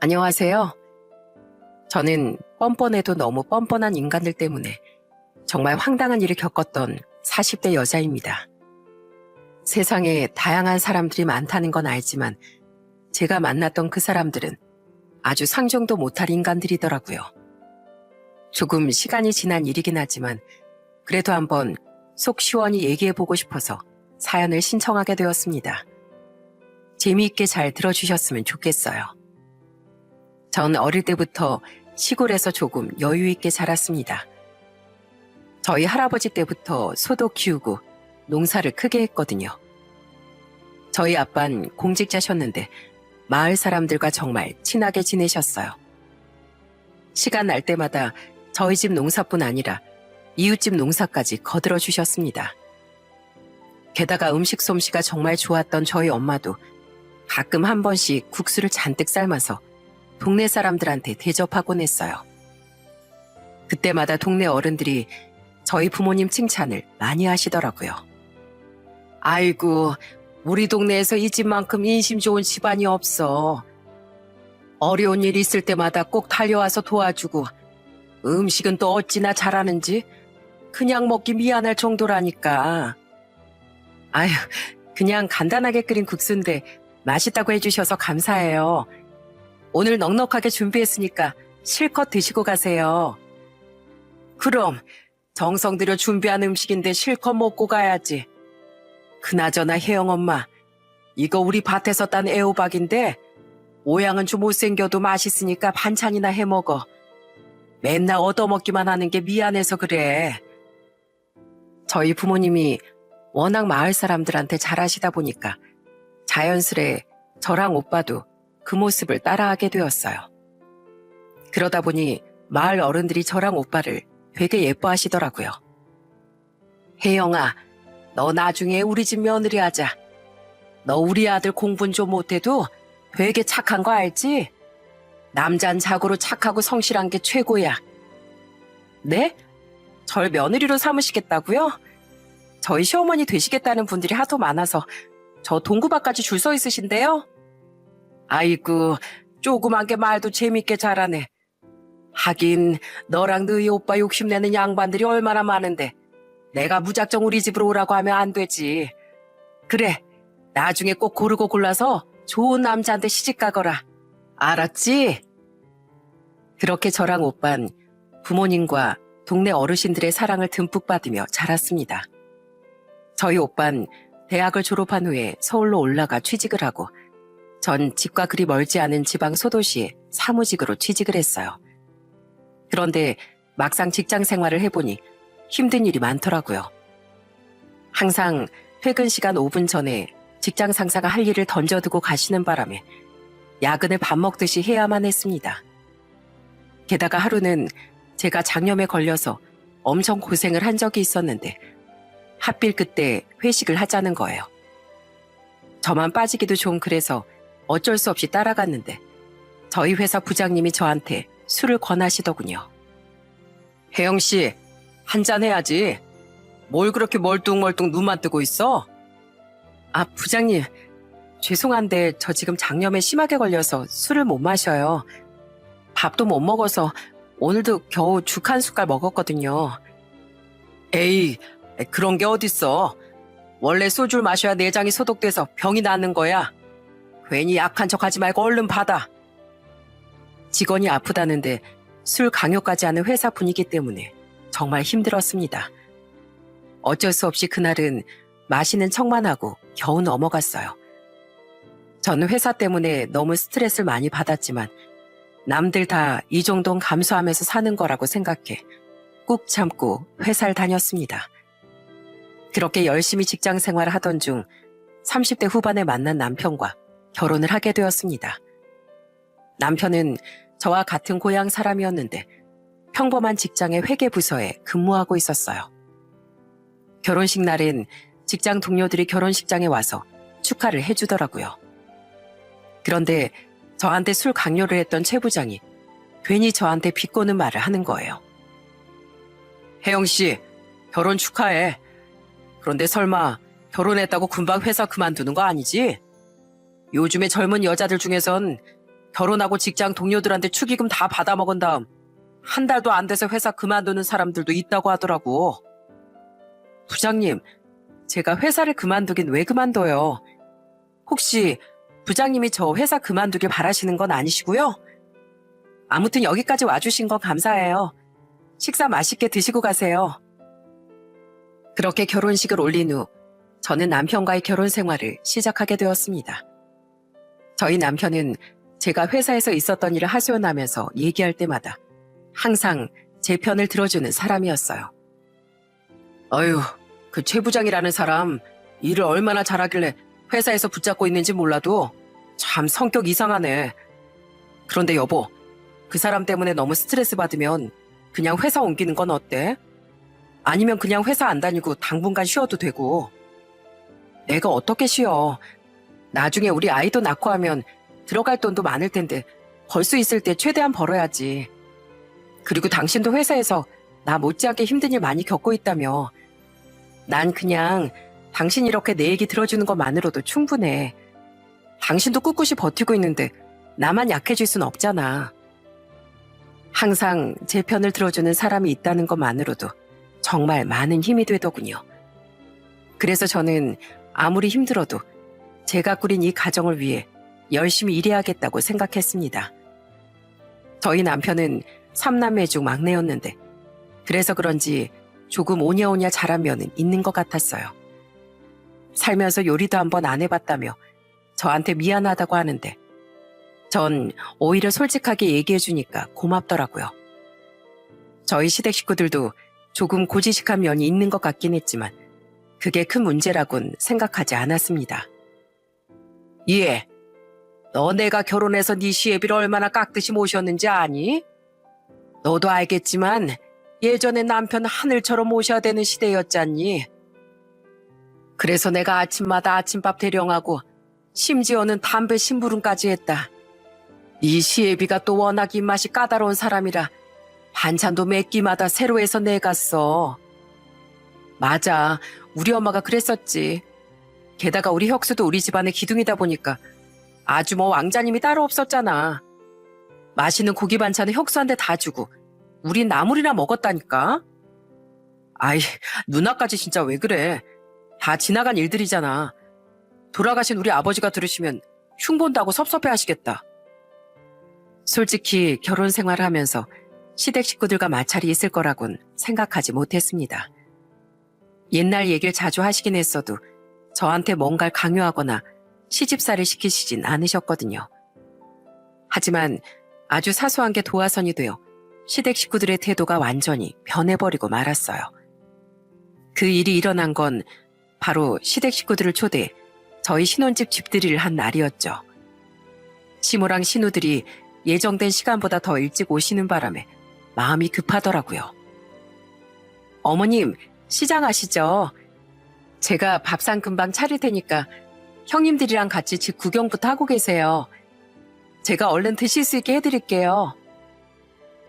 안녕하세요. 저는 뻔뻔해도 너무 뻔뻔한 인간들 때문에 정말 황당한 일을 겪었던 40대 여자입니다. 세상에 다양한 사람들이 많다는 건 알지만 제가 만났던 그 사람들은 아주 상종도 못할 인간들이더라고요. 조금 시간이 지난 일이긴 하지만 그래도 한번 속 시원히 얘기해보고 싶어서 사연을 신청하게 되었습니다. 재미있게 잘 들어주셨으면 좋겠어요. 전 어릴 때부터 시골에서 조금 여유 있게 자랐습니다. 저희 할아버지 때부터 소도 키우고 농사를 크게 했거든요. 저희 아빠는 공직자셨는데 마을 사람들과 정말 친하게 지내셨어요. 시간 날 때마다 저희 집 농사뿐 아니라 이웃집 농사까지 거들어 주셨습니다. 게다가 음식 솜씨가 정말 좋았던 저희 엄마도 가끔 한 번씩 국수를 잔뜩 삶아서 동네 사람들한테 대접하곤 했어요. 그때마다 동네 어른들이 저희 부모님 칭찬을 많이 하시더라고요. 아이고, 우리 동네에서 이 집만큼 인심 좋은 집안이 없어. 어려운 일 있을 때마다 꼭 달려와서 도와주고 음식은 또 어찌나 잘하는지 그냥 먹기 미안할 정도라니까. 아휴, 그냥 간단하게 끓인 국수인데 맛있다고 해주셔서 감사해요. 오늘 넉넉하게 준비했으니까 실컷 드시고 가세요. 그럼 정성 들여 준비한 음식인데 실컷 먹고 가야지. 그나저나 혜영 엄마, 이거 우리 밭에서 딴 애호박인데 모양은 좀 못생겨도 맛있으니까 반찬이나 해먹어. 맨날 얻어먹기만 하는 게 미안해서 그래. 저희 부모님이 워낙 마을 사람들한테 잘하시다 보니까 자연스레 저랑 오빠도 그 모습을 따라하게 되었어요. 그러다 보니 마을 어른들이 저랑 오빠를 되게 예뻐하시더라고요. 혜영아, 너 나중에 우리 집 며느리 하자. 너 우리 아들 공부는 좀 못해도 되게 착한 거 알지? 남잔 자고로 착하고 성실한 게 최고야. 네? 절 며느리로 삼으시겠다고요? 저희 시어머니 되시겠다는 분들이 하도 많아서 저 동구밭까지 줄 서 있으신데요? 아이고, 조그만 게 말도 재밌게 잘하네. 하긴 너랑 너희 오빠 욕심내는 양반들이 얼마나 많은데 내가 무작정 우리 집으로 오라고 하면 안 되지. 그래, 나중에 꼭 고르고 골라서 좋은 남자한테 시집가거라. 알았지? 그렇게 저랑 오빤 부모님과 동네 어르신들의 사랑을 듬뿍 받으며 자랐습니다. 저희 오빤 대학을 졸업한 후에 서울로 올라가 취직을 하고 전 집과 그리 멀지 않은 지방 소도시에 사무직으로 취직을 했어요. 그런데 막상 직장 생활을 해보니 힘든 일이 많더라고요. 항상 퇴근 시간 5분 전에 직장 상사가 할 일을 던져두고 가시는 바람에 야근을 밥 먹듯이 해야만 했습니다. 게다가 하루는 제가 장염에 걸려서 엄청 고생을 한 적이 있었는데 하필 그때 회식을 하자는 거예요. 저만 빠지기도 좀 그래서 어쩔 수 없이 따라갔는데 저희 회사 부장님이 저한테 술을 권하시더군요. 혜영 씨, 한잔 해야지. 뭘 그렇게 멀뚱멀뚱 눈만 뜨고 있어? 아, 부장님, 죄송한데 저 지금 장염에 심하게 걸려서 술을 못 마셔요. 밥도 못 먹어서 오늘도 겨우 죽 한 숟갈 먹었거든요. 에이, 그런 게 어딨어. 원래 소주를 마셔야 내장이 소독돼서 병이 낫는 거야. 괜히 약한 척 하지 말고 얼른 받아. 직원이 아프다는데 술 강요까지 하는 회사 분위기 때문에 정말 힘들었습니다. 어쩔 수 없이 그날은 마시는 척만 하고 겨우 넘어갔어요. 저는 회사 때문에 너무 스트레스를 많이 받았지만 남들 다 이 정도는 감수하면서 사는 거라고 생각해 꾹 참고 회사를 다녔습니다. 그렇게 열심히 직장 생활을 하던 중 30대 후반에 만난 남편과 결혼을 하게 되었습니다. 남편은 저와 같은 고향 사람이었는데 평범한 직장의 회계부서에 근무하고 있었어요. 결혼식 날엔 직장 동료들이 결혼식장에 와서 축하를 해주더라고요. 그런데 저한테 술 강요를 했던 최 부장이 괜히 저한테 비꼬는 말을 하는 거예요. 혜영 씨, 결혼 축하해. 그런데 설마 결혼했다고 금방 회사 그만두는 거 아니지? 요즘에 젊은 여자들 중에선 결혼하고 직장 동료들한테 축의금 다 받아먹은 다음 한 달도 안 돼서 회사 그만두는 사람들도 있다고 하더라고. 부장님, 제가 회사를 그만두긴 왜 그만둬요? 혹시 부장님이 저 회사 그만두길 바라시는 건 아니시고요? 아무튼 여기까지 와주신 건 감사해요. 식사 맛있게 드시고 가세요. 그렇게 결혼식을 올린 후 저는 남편과의 결혼 생활을 시작하게 되었습니다. 저희 남편은 제가 회사에서 있었던 일을 하소연하면서 얘기할 때마다 항상 제 편을 들어주는 사람이었어요. 어휴, 그 최 부장이라는 사람 일을 얼마나 잘하길래 회사에서 붙잡고 있는지 몰라도 참 성격 이상하네. 그런데 여보, 그 사람 때문에 너무 스트레스 받으면 그냥 회사 옮기는 건 어때? 아니면 그냥 회사 안 다니고 당분간 쉬어도 되고. 내가 어떻게 쉬어? 나중에 우리 아이도 낳고 하면 들어갈 돈도 많을 텐데 벌 수 있을 때 최대한 벌어야지. 그리고 당신도 회사에서 나 못지않게 힘든 일 많이 겪고 있다며. 난 그냥 당신 이렇게 내 얘기 들어주는 것만으로도 충분해. 당신도 꿋꿋이 버티고 있는데 나만 약해질 순 없잖아. 항상 제 편을 들어주는 사람이 있다는 것만으로도 정말 많은 힘이 되더군요. 그래서 저는 아무리 힘들어도 제가 꾸린 이 가정을 위해 열심히 일해야겠다고 생각했습니다. 저희 남편은 3남매 중 막내였는데 그래서 그런지 조금 오냐오냐 잘한 면은 있는 것 같았어요. 살면서 요리도 한번 안 해봤다며 저한테 미안하다고 하는데 전 오히려 솔직하게 얘기해주니까 고맙더라고요. 저희 시댁 식구들도 조금 고지식한 면이 있는 것 같긴 했지만 그게 큰 문제라곤 생각하지 않았습니다. 예, 너 내가 결혼해서 네 시애비를 얼마나 깍듯이 모셨는지 아니? 너도 알겠지만 예전에 남편 하늘처럼 모셔야 되는 시대였잖니. 그래서 내가 아침마다 아침밥 대령하고 심지어는 담배 심부름까지 했다. 네 시애비가 또 워낙 입맛이 까다로운 사람이라 반찬도 몇 끼마다 새로 해서 내갔어. 맞아, 우리 엄마가 그랬었지. 게다가 우리 혁수도 우리 집안의 기둥이다 보니까 아주 뭐 왕자님이 따로 없었잖아. 맛있는 고기 반찬은 혁수한테 다 주고 우린 나물이나 먹었다니까. 아이, 누나까지 진짜 왜 그래. 다 지나간 일들이잖아. 돌아가신 우리 아버지가 들으시면 흉본다고 섭섭해 하시겠다. 솔직히 결혼 생활을 하면서 시댁 식구들과 마찰이 있을 거라곤 생각하지 못했습니다. 옛날 얘기를 자주 하시긴 했어도 저한테 뭔가를 강요하거나 시집살이를 시키시진 않으셨거든요. 하지만 아주 사소한 게 도화선이 되어 시댁 식구들의 태도가 완전히 변해버리고 말았어요. 그 일이 일어난 건 바로 시댁 식구들을 초대해 저희 신혼집 집들이를 한 날이었죠. 시모랑 신우들이 예정된 시간보다 더 일찍 오시는 바람에 마음이 급하더라고요. 어머님, 시장 아시죠? 제가 밥상 금방 차릴 테니까 형님들이랑 같이 집 구경부터 하고 계세요. 제가 얼른 드실 수 있게 해드릴게요.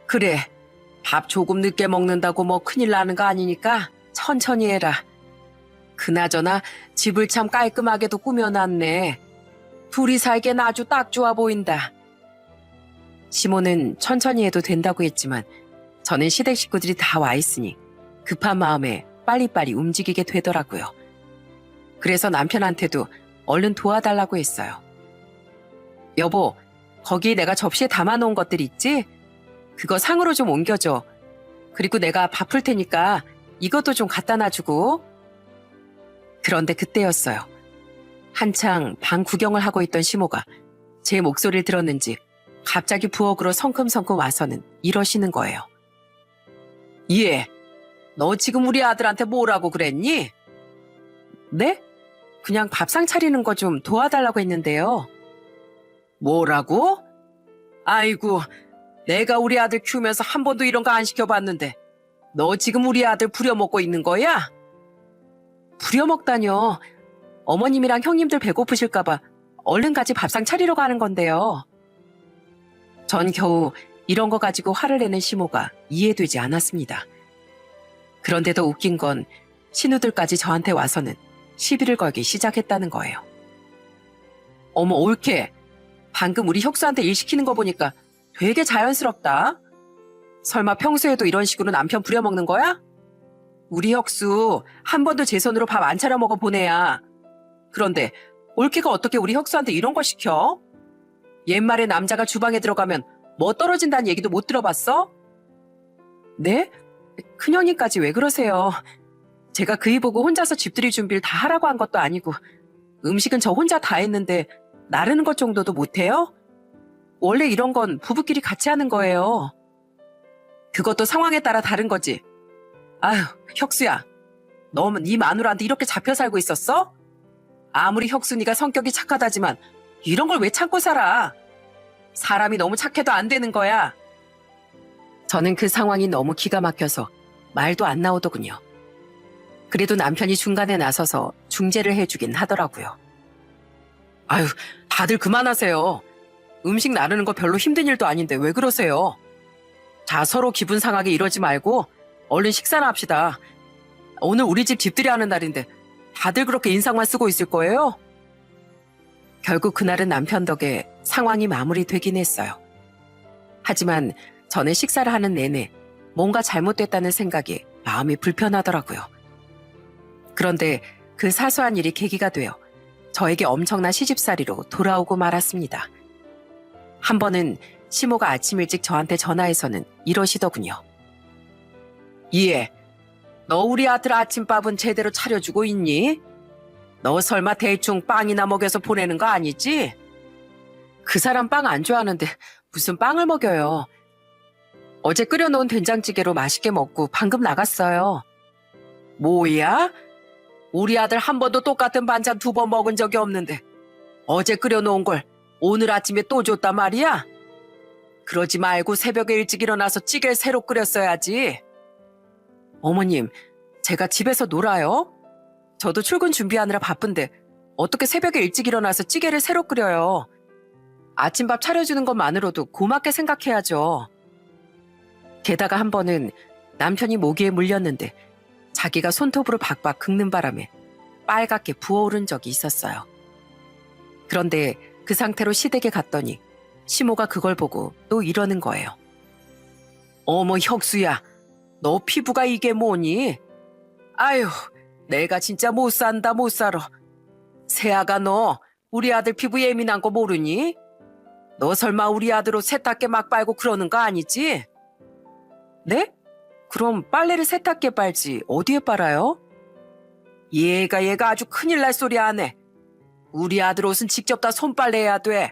그래, 밥 조금 늦게 먹는다고 뭐 큰일 나는 거 아니니까 천천히 해라. 그나저나 집을 참 깔끔하게도 꾸며놨네. 둘이 살기엔 아주 딱 좋아 보인다. 시모는 천천히 해도 된다고 했지만 저는 시댁 식구들이 다 와 있으니 급한 마음에 빨리빨리 움직이게 되더라고요. 그래서 남편한테도 얼른 도와달라고 했어요. 여보, 거기 내가 접시에 담아놓은 것들 있지? 그거 상으로 좀 옮겨줘. 그리고 내가 밥 풀 테니까 이것도 좀 갖다 놔주고. 그런데 그때였어요. 한창 방 구경을 하고 있던 시모가 제 목소리를 들었는지 갑자기 부엌으로 성큼성큼 와서는 이러시는 거예요. 예, 너 지금 우리 아들한테 뭐라고 그랬니? 네? 그냥 밥상 차리는 거 좀 도와달라고 했는데요. 뭐라고? 아이고, 내가 우리 아들 키우면서 한 번도 이런 거 안 시켜봤는데 너 지금 우리 아들 부려먹고 있는 거야? 부려먹다뇨. 어머님이랑 형님들 배고프실까봐 얼른 같이 밥상 차리러 가는 건데요. 전 겨우 이런 거 가지고 화를 내는 시모가 이해되지 않았습니다. 그런데 더 웃긴 건 신우들까지 저한테 와서는 시비를 걸기 시작했다는 거예요. 어머, 옳게. 방금 우리 혁수한테 일 시키는 거 보니까 되게 자연스럽다. 설마 평소에도 이런 식으로 남편 부려먹는 거야? 우리 혁수 한 번도 제 손으로 밥 안 차려 먹어 보내야. 그런데 올케가 어떻게 우리 혁수한테 이런 걸 시켜? 옛말에 남자가 주방에 들어가면 뭐 떨어진다는 얘기도 못 들어봤어? 네? 큰형님까지 왜 그러세요? 제가 그이 보고 혼자서 집들이 준비를 다 하라고 한 것도 아니고 음식은 저 혼자 다 했는데 나르는 것 정도도 못해요? 원래 이런 건 부부끼리 같이 하는 거예요. 그것도 상황에 따라 다른 거지. 아휴, 혁수야. 너는 네 마누라한테 이렇게 잡혀 살고 있었어? 아무리 혁순이가 성격이 착하다지만 이런 걸 왜 참고 살아? 사람이 너무 착해도 안 되는 거야. 저는 그 상황이 너무 기가 막혀서 말도 안 나오더군요. 그래도 남편이 중간에 나서서 중재를 해주긴 하더라고요. 아유, 다들 그만하세요. 음식 나르는 거 별로 힘든 일도 아닌데 왜 그러세요? 자, 서로 기분 상하게 이러지 말고 얼른 식사나 합시다. 오늘 우리 집 집들이 하는 날인데 다들 그렇게 인상만 쓰고 있을 거예요? 결국 그날은 남편 덕에 상황이 마무리되긴 했어요. 하지만 저는 식사를 하는 내내 뭔가 잘못됐다는 생각이 마음이 불편하더라고요. 그런데 그 사소한 일이 계기가 되어 저에게 엄청난 시집살이로 돌아오고 말았습니다. 한 번은 시모가 아침 일찍 저한테 전화해서는 이러시더군요. 이해, 너 우리 아들 아침밥은 제대로 차려주고 있니? 너 설마 대충 빵이나 먹여서 보내는 거 아니지? 그 사람 빵 안 좋아하는데 무슨 빵을 먹여요. 어제 끓여놓은 된장찌개로 맛있게 먹고 방금 나갔어요. 뭐야? 우리 아들 한 번도 똑같은 반찬 2번 먹은 적이 없는데 어제 끓여놓은 걸 오늘 아침에 또 줬단 말이야? 그러지 말고 새벽에 일찍 일어나서 찌개를 새로 끓였어야지. 어머님, 제가 집에서 놀아요? 저도 출근 준비하느라 바쁜데 어떻게 새벽에 일찍 일어나서 찌개를 새로 끓여요? 아침밥 차려주는 것만으로도 고맙게 생각해야죠. 게다가 한 번은 남편이 모기에 물렸는데 자기가 손톱으로 박박 긁는 바람에 빨갛게 부어오른 적이 있었어요. 그런데 그 상태로 시댁에 갔더니 시모가 그걸 보고 또 이러는 거예요. 어머 혁수야, 너 피부가 이게 뭐니? 아유, 내가 진짜 못 산다 못 살아. 세아가 너 우리 아들 피부 예민한 거 모르니? 너 설마 우리 아들 옷 세탁기에 막 빨고 그러는 거 아니지? 네? 그럼 빨래를 세탁기에 빨지 어디에 빨아요? 얘가 아주 큰일 날 소리 안 해. 우리 아들 옷은 직접 다 손빨래해야 돼.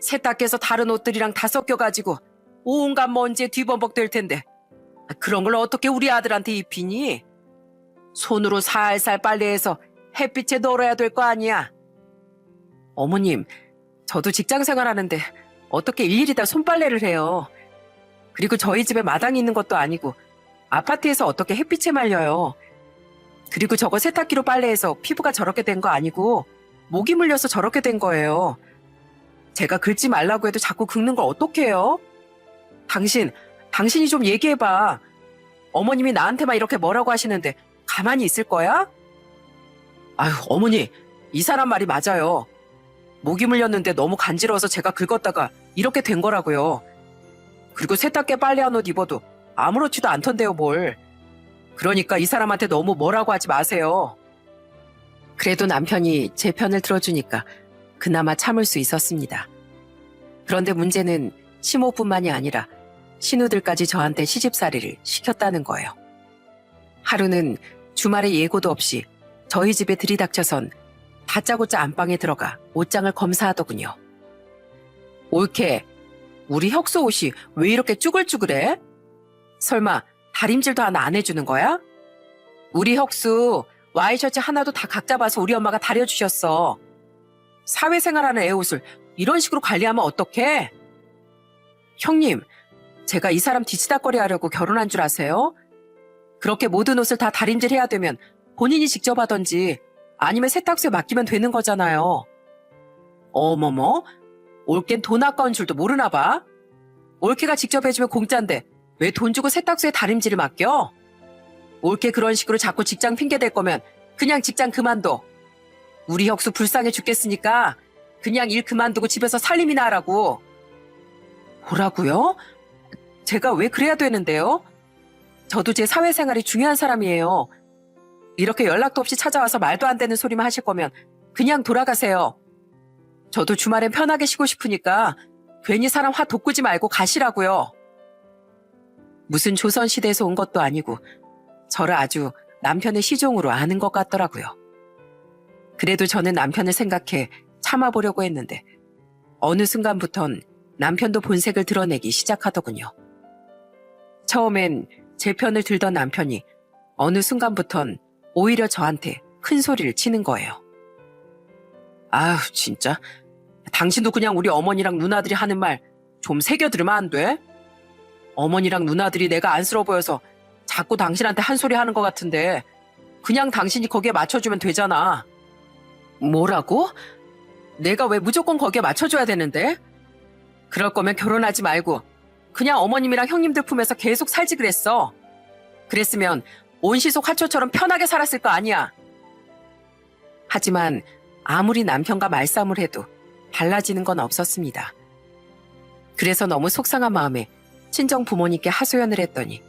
세탁기에서 다른 옷들이랑 다 섞여가지고 온갖 먼지에 뒤범벅 될 텐데 그런 걸 어떻게 우리 아들한테 입히니? 손으로 살살 빨래해서 햇빛에 널어야 될 거 아니야. 어머님, 저도 직장 생활하는데 어떻게 일일이 다 손빨래를 해요. 그리고 저희 집에 마당이 있는 것도 아니고 아파트에서 어떻게 햇빛에 말려요. 그리고 저거 세탁기로 빨래해서 피부가 저렇게 된 거 아니고 모기 물려서 저렇게 된 거예요. 제가 긁지 말라고 해도 자꾸 긁는 걸 어떡해요? 당신이 좀 얘기해봐. 어머님이 나한테만 이렇게 뭐라고 하시는데 가만히 있을 거야? 아유, 어머니, 이 사람 말이 맞아요. 모기 물렸는데 너무 간지러워서 제가 긁었다가 이렇게 된 거라고요. 그리고 세탁기에 빨래한 옷 입어도 아무렇지도 않던데요, 뭘. 그러니까 이 사람한테 너무 뭐라고 하지 마세요. 그래도 남편이 제 편을 들어주니까 그나마 참을 수 있었습니다. 그런데 문제는 시모뿐만이 아니라 신우들까지 저한테 시집살이를 시켰다는 거예요. 하루는 주말에 예고도 없이 저희 집에 들이닥쳐선 다짜고짜 안방에 들어가 옷장을 검사하더군요. 올케, 우리 혁수 옷이 왜 이렇게 쭈글쭈글해? 설마 다림질도 하나 안 해주는 거야? 우리 혁수 와이셔츠 하나도 다 각 잡아서 우리 엄마가 다려주셨어. 사회생활하는 애 옷을 이런 식으로 관리하면 어떡해? 형님, 제가 이 사람 뒤치다꺼리 하려고 결혼한 줄 아세요? 그렇게 모든 옷을 다 다림질해야 되면 본인이 직접 하던지 아니면 세탁소에 맡기면 되는 거잖아요. 어머머, 올케는 돈 아까운 줄도 모르나 봐. 올케가 직접 해주면 공짜인데 왜 돈 주고 세탁소에 다림질을 맡겨? 올케 그런 식으로 자꾸 직장 핑계 댈 거면 그냥 직장 그만둬. 우리 혁수 불쌍해 죽겠으니까 그냥 일 그만두고 집에서 살림이나 하라고. 뭐라고요? 제가 왜 그래야 되는데요? 저도 제 사회생활이 중요한 사람이에요. 이렇게 연락도 없이 찾아와서 말도 안 되는 소리만 하실 거면 그냥 돌아가세요. 저도 주말엔 편하게 쉬고 싶으니까 괜히 사람 화 돋구지 말고 가시라고요. 무슨 조선시대에서 온 것도 아니고 저를 아주 남편의 시종으로 아는 것 같더라고요. 그래도 저는 남편을 생각해 참아보려고 했는데 어느 순간부턴 남편도 본색을 드러내기 시작하더군요. 처음엔 제 편을 들던 남편이 어느 순간부턴 오히려 저한테 큰 소리를 치는 거예요. 아휴 진짜 당신도 그냥 우리 어머니랑 누나들이 하는 말 좀 새겨 들으면 안 돼? 어머니랑 누나들이 내가 안쓰러워 보여서 자꾸 당신한테 한 소리 하는 것 같은데 그냥 당신이 거기에 맞춰주면 되잖아. 뭐라고? 내가 왜 무조건 거기에 맞춰줘야 되는데? 그럴 거면 결혼하지 말고 그냥 어머님이랑 형님들 품에서 계속 살지 그랬어. 그랬으면 온시속 화초처럼 편하게 살았을 거 아니야. 하지만 아무리 남편과 말싸움을 해도 달라지는 건 없었습니다. 그래서 너무 속상한 마음에 친정 부모님께 하소연을 했더니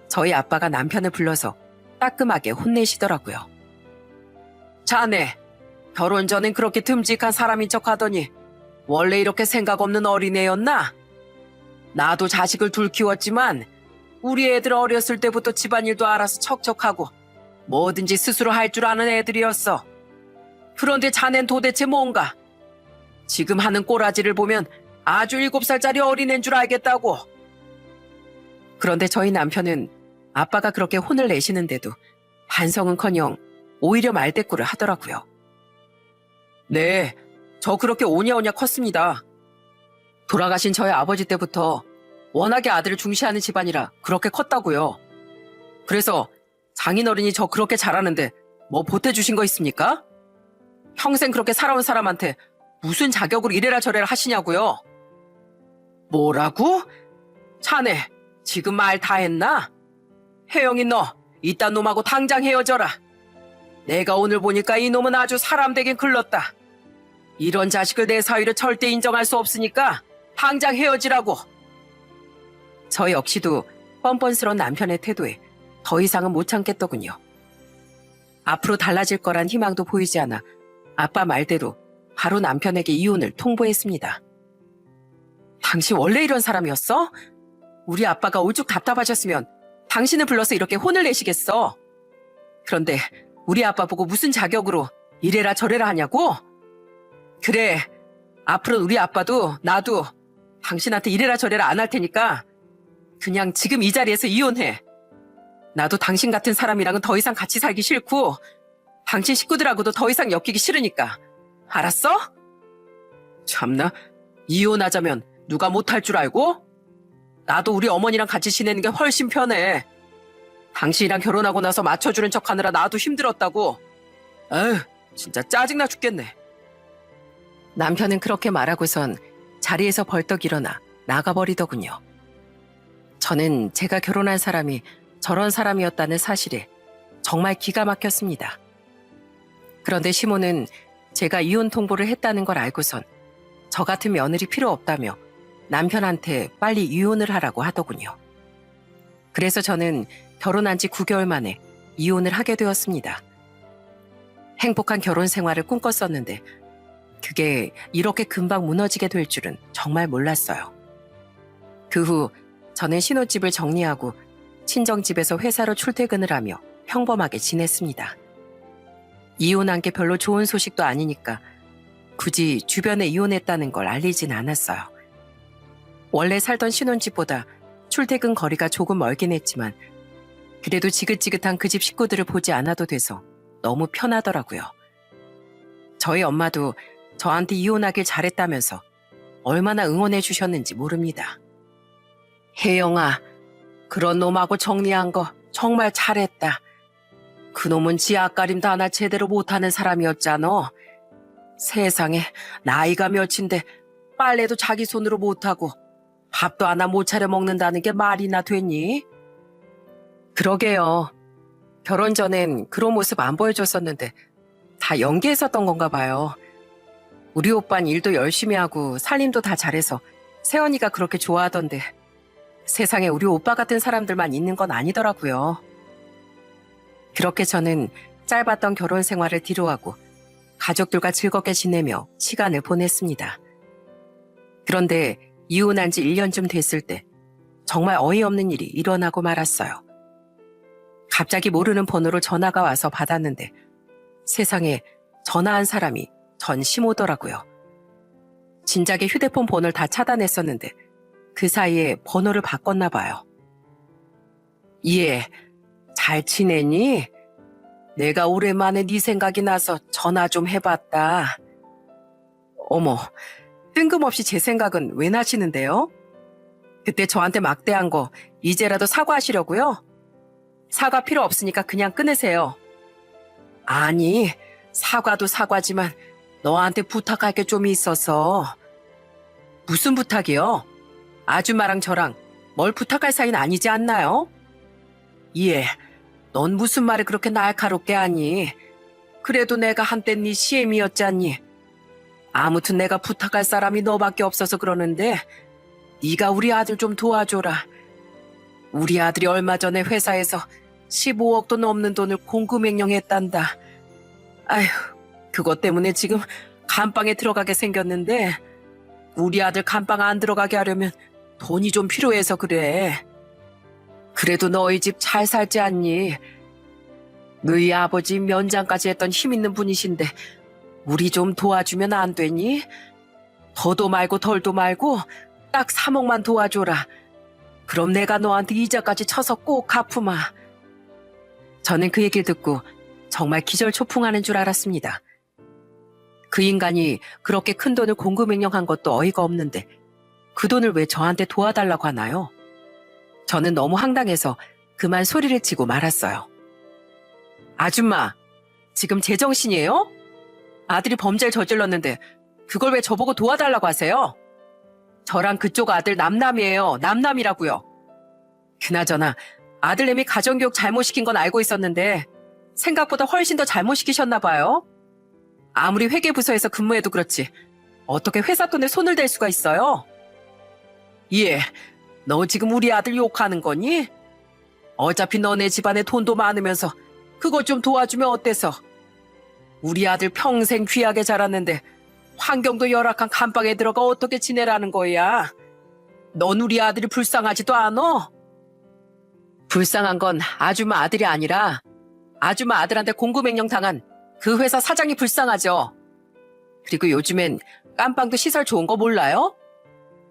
저희 아빠가 남편을 불러서 따끔하게 혼내시더라고요. 자네, 결혼 전엔 그렇게 듬직한 사람인 척 하더니 원래 이렇게 생각 없는 어린애였나? 나도 자식을 둘 키웠지만 우리 애들 어렸을 때부터 집안일도 알아서 척척하고 뭐든지 스스로 할 줄 아는 애들이었어. 그런데 자넨 도대체 뭔가? 지금 하는 꼬라지를 보면 아주 7살짜리 어린애인 줄 알겠다고. 그런데 저희 남편은 아빠가 그렇게 혼을 내시는데도 반성은커녕 오히려 말대꾸를 하더라고요. 네, 저 그렇게 오냐오냐 컸습니다. 돌아가신 저희 아버지 때부터 워낙에 아들을 중시하는 집안이라 그렇게 컸다고요. 그래서 장인어른이 저 그렇게 잘하는데 뭐 보태주신 거 있습니까? 평생 그렇게 살아온 사람한테 무슨 자격으로 이래라 저래라 하시냐고요. 뭐라고? 자네 지금 말 다 했나? 혜영이 너 이딴 놈하고 당장 헤어져라. 내가 오늘 보니까 이 놈은 아주 사람 되긴 글렀다. 이런 자식을 내 사위로 절대 인정할 수 없으니까 당장 헤어지라고. 저 역시도 뻔뻔스러운 남편의 태도에 더 이상은 못 참겠더군요. 앞으로 달라질 거란 희망도 보이지 않아 아빠 말대로 바로 남편에게 이혼을 통보했습니다. 당신 원래 이런 사람이었어? 우리 아빠가 오죽 답답하셨으면 당신을 불러서 이렇게 혼을 내시겠어. 그런데 우리 아빠 보고 무슨 자격으로 이래라 저래라 하냐고? 그래, 앞으로 우리 아빠도 나도 당신한테 이래라 저래라 안 할 테니까 그냥 지금 이 자리에서 이혼해. 나도 당신 같은 사람이랑은 더 이상 같이 살기 싫고 당신 식구들하고도 더 이상 엮이기 싫으니까. 알았어? 참나, 이혼하자면 누가 못할 줄 알고? 나도 우리 어머니랑 같이 지내는 게 훨씬 편해. 당신이랑 결혼하고 나서 맞춰주는 척하느라 나도 힘들었다고. 에휴, 진짜 짜증나 죽겠네. 남편은 그렇게 말하고선 자리에서 벌떡 일어나 나가버리더군요. 저는 제가 결혼한 사람이 저런 사람이었다는 사실에 정말 기가 막혔습니다. 그런데 시모는 제가 이혼 통보를 했다는 걸 알고선 저 같은 며느리 필요 없다며 남편한테 빨리 이혼을 하라고 하더군요. 그래서 저는 결혼한 지 9개월 만에 이혼을 하게 되었습니다. 행복한 결혼 생활을 꿈꿨었는데 그게 이렇게 금방 무너지게 될 줄은 정말 몰랐어요. 그 후 저는 신혼집을 정리하고 친정집에서 회사로 출퇴근을 하며 평범하게 지냈습니다. 이혼한 게 별로 좋은 소식도 아니니까 굳이 주변에 이혼했다는 걸 알리진 않았어요. 원래 살던 신혼집보다 출퇴근 거리가 조금 멀긴 했지만 그래도 지긋지긋한 그 집 식구들을 보지 않아도 돼서 너무 편하더라고요. 저희 엄마도 저한테 이혼하길 잘했다면서 얼마나 응원해 주셨는지 모릅니다. 혜영아, 그런 놈하고 정리한 거 정말 잘했다. 그놈은 지 앞가림도 하나 제대로 못하는 사람이었잖아. 세상에 나이가 몇인데 빨래도 자기 손으로 못하고 밥도 하나 못 차려 먹는다는 게 말이나 됐니? 그러게요. 결혼 전엔 그런 모습 안 보여줬었는데 다 연기했었던 건가 봐요. 우리 오빤 일도 열심히 하고 살림도 다 잘해서 세연이가 그렇게 좋아하던데 세상에 우리 오빠 같은 사람들만 있는 건 아니더라고요. 그렇게 저는 짧았던 결혼 생활을 뒤로하고 가족들과 즐겁게 지내며 시간을 보냈습니다. 그런데 이혼한 지 1년쯤 됐을 때 정말 어이없는 일이 일어나고 말았어요. 갑자기 모르는 번호로 전화가 와서 받았는데 세상에 전화한 사람이 전 시모더라고요. 진작에 휴대폰 번호를 다 차단했었는데 그 사이에 번호를 바꿨나 봐요. 예, 잘 지내니? 내가 오랜만에 네 생각이 나서 전화 좀 해봤다. 어머, 뜬금없이 제 생각은 왜 나시는데요? 그때 저한테 막대한 거 이제라도 사과하시려고요? 사과 필요 없으니까 그냥 끊으세요. 아니, 사과도 사과지만 너한테 부탁할 게 좀 있어서. 무슨 부탁이요? 아줌마랑 저랑 뭘 부탁할 사이는 아니지 않나요? 예, 넌 무슨 말을 그렇게 날카롭게 하니? 그래도 내가 한때 네 시엠이었잖니. 아무튼 내가 부탁할 사람이 너밖에 없어서 그러는데 네가 우리 아들 좀 도와줘라. 우리 아들이 얼마 전에 회사에서 15억도 넘는 돈을 공금횡령했단다. 아휴, 그것 때문에 지금 감방에 들어가게 생겼는데 우리 아들 감방 안 들어가게 하려면 돈이 좀 필요해서 그래. 그래도 너희 집 잘 살지 않니? 너희 아버지 면장까지 했던 힘 있는 분이신데 우리 좀 도와주면 안 되니? 더도 말고 덜도 말고 딱 3억만 도와줘라. 그럼 내가 너한테 이자까지 쳐서 꼭 갚으마. 저는 그 얘기를 듣고 정말 기절초풍하는 줄 알았습니다. 그 인간이 그렇게 큰 돈을 공금횡령한 것도 어이가 없는데 그 돈을 왜 저한테 도와달라고 하나요? 저는 너무 황당해서 그만 소리를 치고 말았어요. 아줌마, 지금 제정신이에요? 아들이 범죄를 저질렀는데 그걸 왜 저보고 도와달라고 하세요? 저랑 그쪽 아들 남남이에요. 남남이라고요. 그나저나 아들내미 가정교육 잘못시킨 건 알고 있었는데 생각보다 훨씬 더 잘못시키셨나 봐요. 아무리 회계부서에서 근무해도 그렇지 어떻게 회사 돈에 손을 댈 수가 있어요? 예, 너 지금 우리 아들 욕하는 거니? 어차피 너네 집안에 돈도 많으면서 그것 좀 도와주면 어때서? 우리 아들 평생 귀하게 자랐는데 환경도 열악한 감방에 들어가 어떻게 지내라는 거야? 넌 우리 아들이 불쌍하지도 않어? 불쌍한 건 아줌마 아들이 아니라 아줌마 아들한테 공금횡령 당한 그 회사 사장이 불쌍하죠. 그리고 요즘엔 깜빵도 시설 좋은 거 몰라요?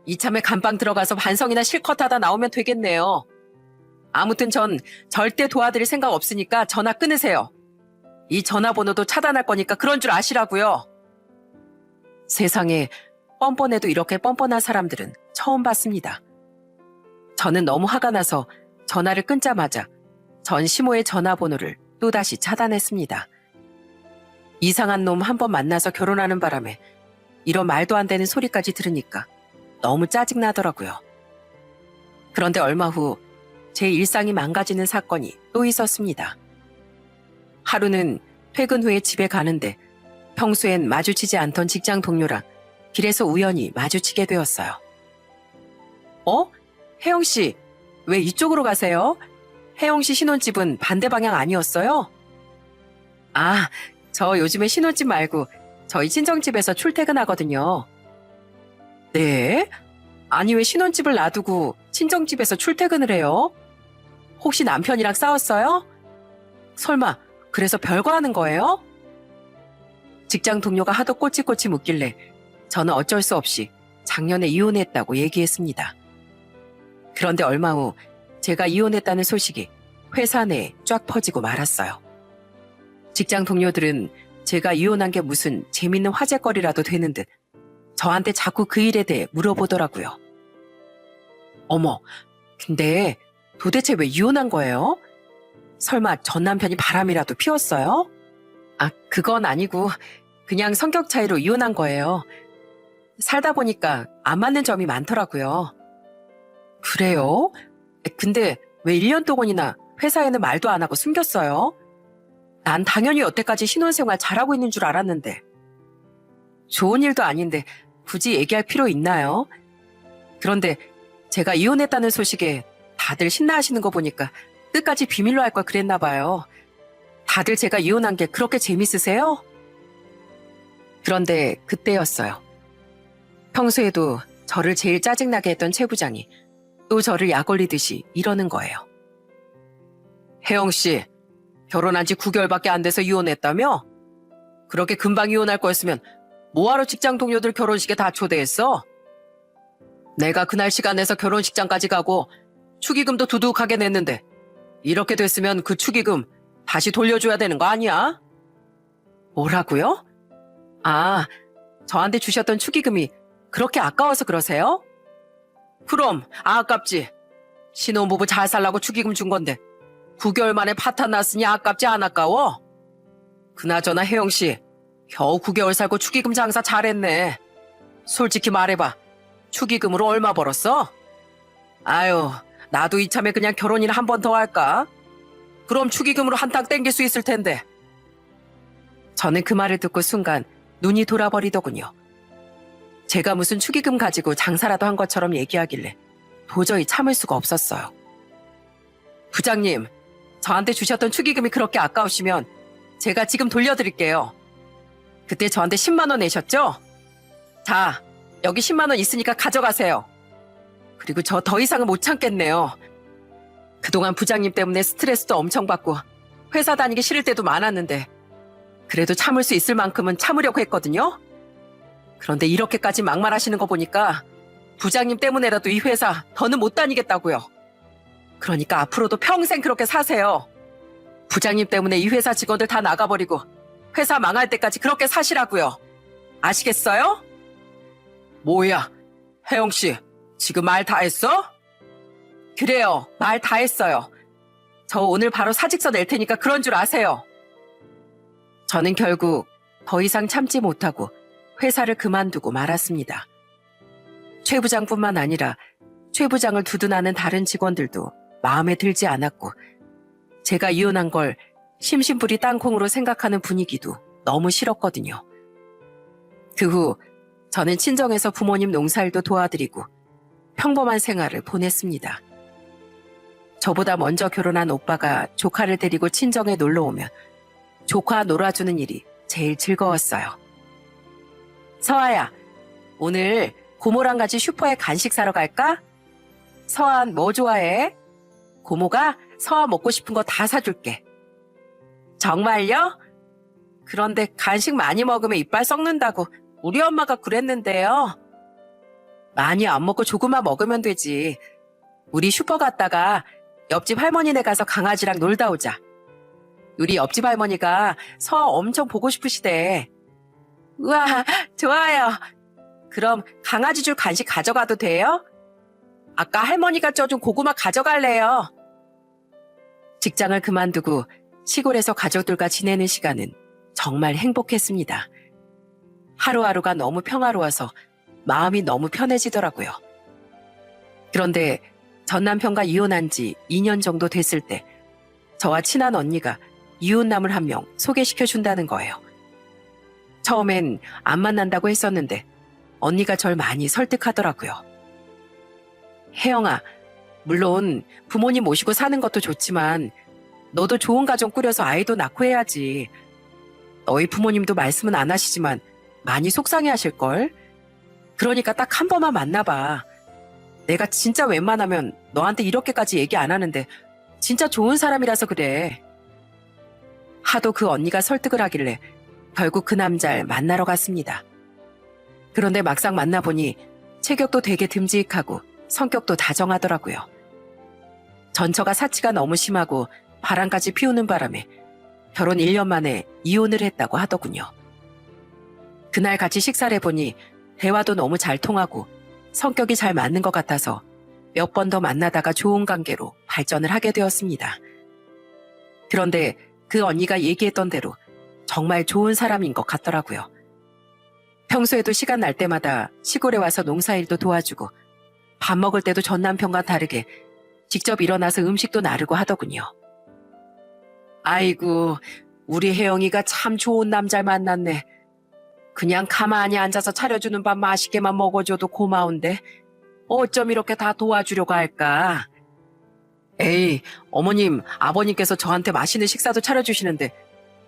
이참에 감방 들어가서 반성이나 실컷 하다 나오면 되겠네요. 아무튼 전 절대 도와드릴 생각 없으니까 전화 끊으세요. 이 전화번호도 차단할 거니까 그런 줄 아시라고요. 세상에 뻔뻔해도 이렇게 뻔뻔한 사람들은 처음 봤습니다. 저는 너무 화가 나서 전화를 끊자마자 전 시모의 전화번호를 또다시 차단했습니다. 이상한 놈 한 번 만나서 결혼하는 바람에 이런 말도 안 되는 소리까지 들으니까 너무 짜증나더라고요. 그런데 얼마 후 제 일상이 망가지는 사건이 또 있었습니다. 하루는 퇴근 후에 집에 가는데 평소엔 마주치지 않던 직장 동료랑 길에서 우연히 마주치게 되었어요. 혜영 씨, 왜 이쪽으로 가세요? 혜영 씨 신혼집은 반대 방향 아니었어요? 아, 저 요즘에 신혼집 말고 저희 친정집에서 출퇴근하거든요. 네? 아니 왜 신혼집을 놔두고 친정집에서 출퇴근을 해요? 혹시 남편이랑 싸웠어요? 설마 그래서 별거 하는 거예요? 직장 동료가 하도 꼬치꼬치 묻길래 저는 어쩔 수 없이 작년에 이혼했다고 얘기했습니다. 그런데 얼마 후 제가 이혼했다는 소식이 회사 내에 쫙 퍼지고 말았어요. 직장 동료들은 제가 이혼한 게 무슨 재밌는 화제거리라도 되는 듯 저한테 자꾸 그 일에 대해 물어보더라고요. 어머, 근데 도대체 왜 이혼한 거예요? 설마 전 남편이 바람이라도 피웠어요? 아, 그건 아니고 그냥 성격 차이로 이혼한 거예요. 살다 보니까 안 맞는 점이 많더라고요. 그래요? 근데 왜 1년 동안이나 회사에는 말도 안 하고 숨겼어요? 난 당연히 여태까지 신혼생활 잘하고 있는 줄 알았는데. 좋은 일도 아닌데 굳이 얘기할 필요 있나요? 그런데 제가 이혼했다는 소식에 다들 신나하시는 거 보니까 끝까지 비밀로 할 걸 그랬나 봐요. 다들 제가 이혼한 게 그렇게 재밌으세요? 그런데 그때였어요. 평소에도 저를 제일 짜증나게 했던 최 부장이 또 저를 약 올리듯이 이러는 거예요. 혜영 씨, 결혼한 지 9개월밖에 안 돼서 이혼했다며? 그렇게 금방 이혼할 거였으면 뭐하러 직장 동료들 결혼식에 다 초대했어? 내가 그날 시간에서 결혼식장까지 가고 축의금도 두둑하게 냈는데 이렇게 됐으면 그 축의금 다시 돌려줘야 되는 거 아니야? 뭐라고요? 아, 저한테 주셨던 축의금이 그렇게 아까워서 그러세요? 그럼 아깝지. 신혼부부 잘 살라고 축의금 준 건데 9개월 만에 파탄 났으니 아깝지 안 아까워? 그나저나 혜영 씨, 겨우 9개월 살고 축의금 장사 잘했네. 솔직히 말해봐. 축의금으로 얼마 벌었어? 아유, 나도 이참에 그냥 결혼이나 한 번 더 할까? 그럼 축의금으로 한탕 땡길 수 있을 텐데. 저는 그 말을 듣고 순간 눈이 돌아버리더군요. 제가 무슨 축의금 가지고 장사라도 한 것처럼 얘기하길래 도저히 참을 수가 없었어요. 부장님, 저한테 주셨던 축의금이 그렇게 아까우시면 제가 지금 돌려드릴게요. 그때 저한테 10만 원 내셨죠? 자, 여기 10만 원 있으니까 가져가세요. 그리고 저 더 이상은 못 참겠네요. 그동안 부장님 때문에 스트레스도 엄청 받고 회사 다니기 싫을 때도 많았는데 그래도 참을 수 있을 만큼은 참으려고 했거든요. 그런데 이렇게까지 막말하시는 거 보니까 부장님 때문에라도 이 회사 더는 못 다니겠다고요. 그러니까 앞으로도 평생 그렇게 사세요. 부장님 때문에 이 회사 직원들 다 나가버리고 회사 망할 때까지 그렇게 사시라고요. 아시겠어요? 뭐야, 혜영 씨, 지금 말 다 했어? 그래요, 말 다 했어요. 저 오늘 바로 사직서 낼 테니까 그런 줄 아세요. 저는 결국 더 이상 참지 못하고 회사를 그만두고 말았습니다. 최 부장뿐만 아니라 최 부장을 두둔하는 다른 직원들도 마음에 들지 않았고 제가 이혼한 걸 심심풀이 땅콩으로 생각하는 분위기도 너무 싫었거든요. 그 후 저는 친정에서 부모님 농사일도 도와드리고 평범한 생활을 보냈습니다. 저보다 먼저 결혼한 오빠가 조카를 데리고 친정에 놀러 오면 조카 놀아주는 일이 제일 즐거웠어요. 서아야, 오늘 고모랑 같이 슈퍼에 간식 사러 갈까? 서아는 뭐 좋아해? 고모가 서아 먹고 싶은 거 다 사줄게. 정말요? 그런데 간식 많이 먹으면 이빨 썩는다고 우리 엄마가 그랬는데요. 많이 안 먹고 조금만 먹으면 되지. 우리 슈퍼 갔다가 옆집 할머니네 가서 강아지랑 놀다 오자. 우리 옆집 할머니가 서아 엄청 보고 싶으시대. 우와, 좋아요. 그럼 강아지 줄 간식 가져가도 돼요? 아까 할머니가 쪄준 고구마 가져갈래요. 직장을 그만두고 시골에서 가족들과 지내는 시간은 정말 행복했습니다. 하루하루가 너무 평화로워서 마음이 너무 편해지더라고요. 그런데 전 남편과 이혼한 지 2년 정도 됐을 때 저와 친한 언니가 이웃남을 한 명 소개시켜준다는 거예요. 처음엔 안 만난다고 했었는데 언니가 절 많이 설득하더라고요. 혜영아, 물론 부모님 모시고 사는 것도 좋지만 너도 좋은 가정 꾸려서 아이도 낳고 해야지. 너희 부모님도 말씀은 안 하시지만 많이 속상해 하실걸? 그러니까 딱 한 번만 만나봐. 내가 진짜 웬만하면 너한테 이렇게까지 얘기 안 하는데 진짜 좋은 사람이라서 그래. 하도 그 언니가 설득을 하길래 결국 그 남자를 만나러 갔습니다. 그런데 막상 만나보니 체격도 되게 듬직하고 성격도 다정하더라고요. 전처가 사치가 너무 심하고 바람까지 피우는 바람에 결혼 1년 만에 이혼을 했다고 하더군요. 그날 같이 식사를 해보니 대화도 너무 잘 통하고 성격이 잘 맞는 것 같아서 몇 번 더 만나다가 좋은 관계로 발전을 하게 되었습니다. 그런데 그 언니가 얘기했던 대로 정말 좋은 사람인 것 같더라고요. 평소에도 시간 날 때마다 시골에 와서 농사일도 도와주고 밥 먹을 때도 전 남편과 다르게 직접 일어나서 음식도 나르고 하더군요. 아이고, 우리 혜영이가 참 좋은 남자를 만났네. 그냥 가만히 앉아서 차려주는 밥 맛있게만 먹어줘도 고마운데 어쩜 이렇게 다 도와주려고 할까? 에이, 어머님, 아버님께서 저한테 맛있는 식사도 차려주시는데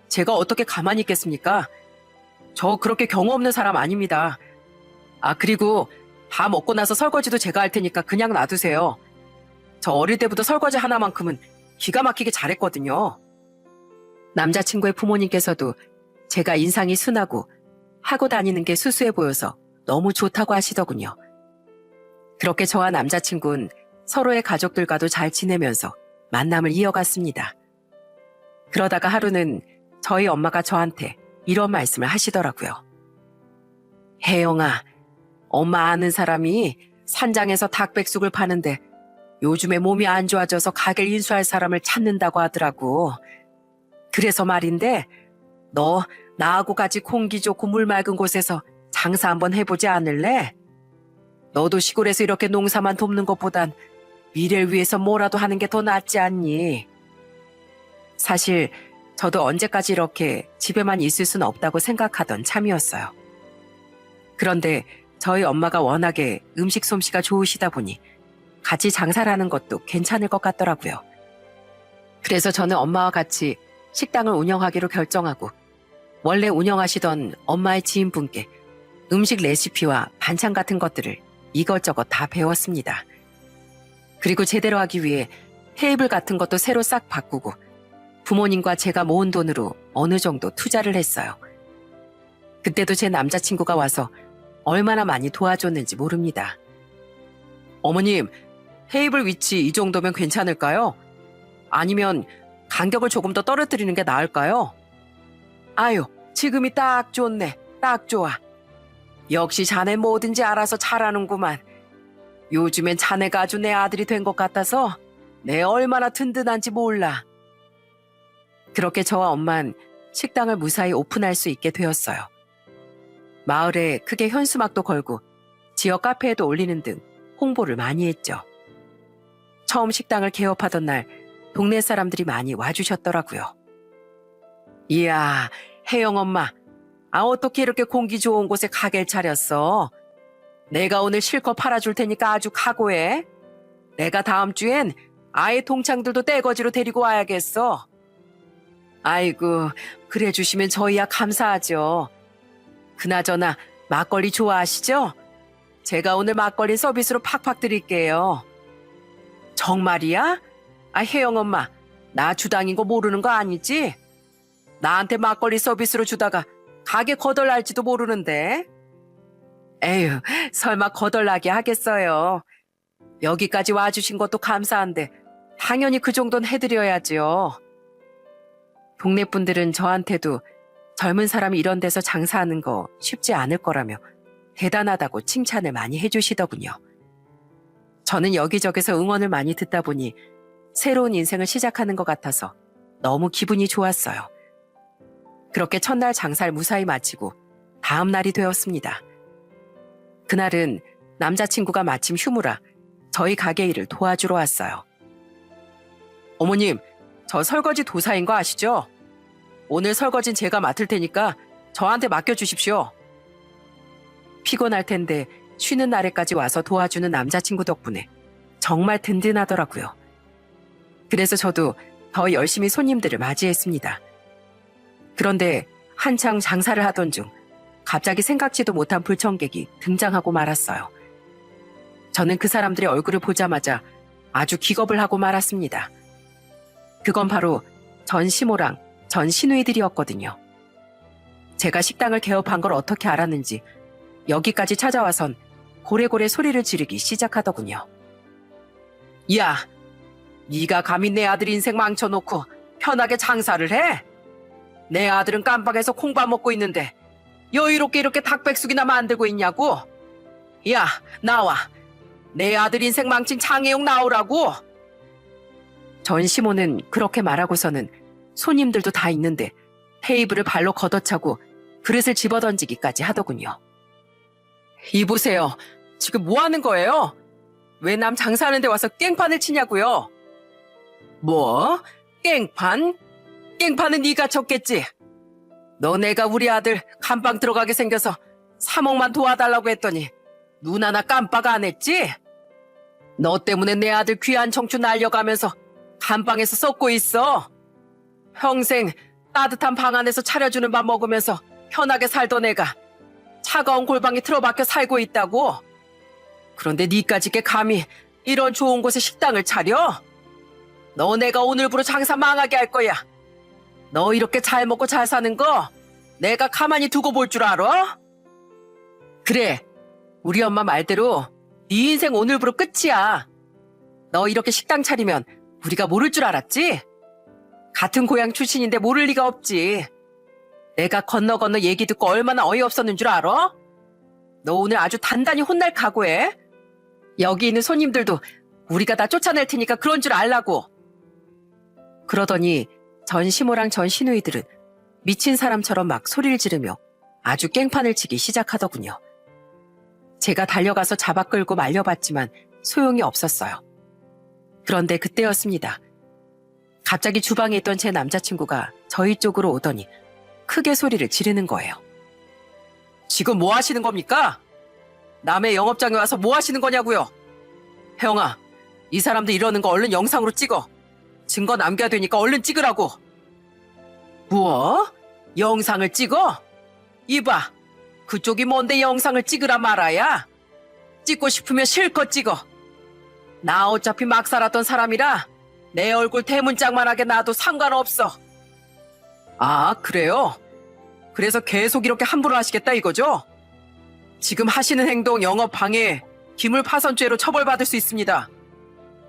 제가 어떻게 가만히 있겠습니까? 저 그렇게 경우 없는 사람 아닙니다. 아, 그리고 다 먹고 나서 설거지도 제가 할 테니까 그냥 놔두세요. 저 어릴 때부터 설거지 하나만큼은 기가 막히게 잘했거든요. 남자친구의 부모님께서도 제가 인상이 순하고 하고 다니는 게 수수해 보여서 너무 좋다고 하시더군요. 그렇게 저와 남자친구는 서로의 가족들과도 잘 지내면서 만남을 이어갔습니다. 그러다가 하루는 저희 엄마가 저한테 이런 말씀을 하시더라고요. 혜영아, 엄마 아는 사람이 산장에서 닭백숙을 파는데 요즘에 몸이 안 좋아져서 가게를 인수할 사람을 찾는다고 하더라고. 그래서 말인데 너 나하고 같이 공기 좋고 물 맑은 곳에서 장사 한번 해보지 않을래? 너도 시골에서 이렇게 농사만 돕는 것보단 미래를 위해서 뭐라도 하는 게 더 낫지 않니? 사실 저도 언제까지 이렇게 집에만 있을 수는 없다고 생각하던 참이었어요. 그런데 저희 엄마가 워낙에 음식 솜씨가 좋으시다 보니 같이 장사를 하는 것도 괜찮을 것 같더라고요. 그래서 저는 엄마와 같이 식당을 운영하기로 결정하고 원래 운영하시던 엄마의 지인분께 음식 레시피와 반찬 같은 것들을 이것저것 다 배웠습니다. 그리고 제대로 하기 위해 테이블 같은 것도 새로 싹 바꾸고 부모님과 제가 모은 돈으로 어느 정도 투자를 했어요. 그때도 제 남자친구가 와서 얼마나 많이 도와줬는지 모릅니다. 어머님, 테이블 위치 이 정도면 괜찮을까요? 아니면 간격을 조금 더 떨어뜨리는 게 나을까요? 아유, 지금이 딱 좋네. 딱 좋아. 역시 자네 뭐든지 알아서 잘하는구만. 요즘엔 자네가 아주 내 아들이 된 것 같아서 내 얼마나 든든한지 몰라. 그렇게 저와 엄만 식당을 무사히 오픈할 수 있게 되었어요. 마을에 크게 현수막도 걸고 지역 카페에도 올리는 등 홍보를 많이 했죠. 처음 식당을 개업하던 날 동네 사람들이 많이 와주셨더라고요. 이야, 혜영 엄마, 어떻게 이렇게 공기 좋은 곳에 가게를 차렸어? 내가 오늘 실컷 팔아줄 테니까 아주 각오해. 내가 다음 주엔 아예 동창들도 떼거지로 데리고 와야겠어. 아이고, 그래 주시면 저희야 감사하죠. 그나저나 막걸리 좋아하시죠? 제가 오늘 막걸리 서비스로 팍팍 드릴게요. 정말이야? 혜영 엄마, 나 주당인 거 모르는 거 아니지? 나한테 막걸리 서비스로 주다가 가게 거덜날지도 모르는데. 에휴, 설마 거덜나게 하겠어요. 여기까지 와주신 것도 감사한데 당연히 그 정도는 해드려야죠. 동네 분들은 저한테도 젊은 사람이 이런 데서 장사하는 거 쉽지 않을 거라며 대단하다고 칭찬을 많이 해주시더군요. 저는 여기저기서 응원을 많이 듣다 보니 새로운 인생을 시작하는 것 같아서 너무 기분이 좋았어요. 그렇게 첫날 장사를 무사히 마치고 다음 날이 되었습니다. 그날은 남자친구가 마침 휴무라 저희 가게 일을 도와주러 왔어요. 어머님, 저 설거지 도사인 거 아시죠? 오늘 설거지는 제가 맡을 테니까 저한테 맡겨주십시오. 피곤할 텐데 쉬는 날에까지 와서 도와주는 남자친구 덕분에 정말 든든하더라고요. 그래서 저도 더 열심히 손님들을 맞이했습니다. 그런데 한창 장사를 하던 중 갑자기 생각지도 못한 불청객이 등장하고 말았어요. 저는 그 사람들의 얼굴을 보자마자 아주 기겁을 하고 말았습니다. 그건 바로 전 시모랑 전 시누이들이었거든요. 제가 식당을 개업한 걸 어떻게 알았는지 여기까지 찾아와선 고래고래 소리를 지르기 시작하더군요. 야, 네가 감히 내 아들 인생 망쳐놓고 편하게 장사를 해? 내 아들은 깜빡해서 콩밥 먹고 있는데 여유롭게 이렇게 닭백숙이나 만들고 있냐고? 야, 나와. 내 아들 인생 망친 장애용 나오라고. 전 시모는 그렇게 말하고서는 손님들도 다 있는데 테이블을 발로 걷어차고 그릇을 집어던지기까지 하더군요. 이보세요. 지금 뭐 하는 거예요? 왜 남 장사하는 데 와서 깽판을 치냐고요? 뭐? 깽판? 깽판은 네가 쳤겠지. 너네가 우리 아들 감방 들어가게 생겨서 3억만 도와달라고 했더니 눈 하나 깜빡 안 했지? 너 때문에 내 아들 귀한 청춘 날려가면서 감방에서 썩고 있어. 평생 따뜻한 방 안에서 차려주는 밥 먹으면서 편하게 살던 애가 차가운 골방에 틀어박혀 살고 있다고. 그런데 니까지 게 감히 이런 좋은 곳에 식당을 차려? 너네가 오늘부로 장사 망하게 할 거야. 너 이렇게 잘 먹고 잘 사는 거 내가 가만히 두고 볼 줄 알아? 그래, 우리 엄마 말대로 네 인생 오늘부로 끝이야. 너 이렇게 식당 차리면 우리가 모를 줄 알았지? 같은 고향 출신인데 모를 리가 없지. 내가 건너 얘기 듣고 얼마나 어이없었는 줄 알아? 너 오늘 아주 단단히 혼날 각오해. 여기 있는 손님들도 우리가 다 쫓아낼 테니까 그런 줄 알라고. 그러더니 전 시모랑 전 시누이들은 미친 사람처럼 막 소리를 지르며 아주 깽판을 치기 시작하더군요. 제가 달려가서 잡아 끌고 말려봤지만 소용이 없었어요. 그런데 그때였습니다. 갑자기 주방에 있던 제 남자친구가 저희 쪽으로 오더니 크게 소리를 지르는 거예요. 지금 뭐 하시는 겁니까? 남의 영업장에 와서 뭐 하시는 거냐고요? 혜영아, 이 사람들 이러는 거 얼른 영상으로 찍어. 증거 남겨야 되니까 얼른 찍으라고. 뭐? 영상을 찍어? 이봐, 그쪽이 뭔데 영상을 찍으라 말아야? 찍고 싶으면 실컷 찍어. 나 어차피 막 살았던 사람이라 내 얼굴 대문짝만하게 놔도 상관없어. 아, 그래요? 그래서 계속 이렇게 함부로 하시겠다 이거죠? 지금 하시는 행동 영업 방해, 기물 파손죄로 처벌받을 수 있습니다.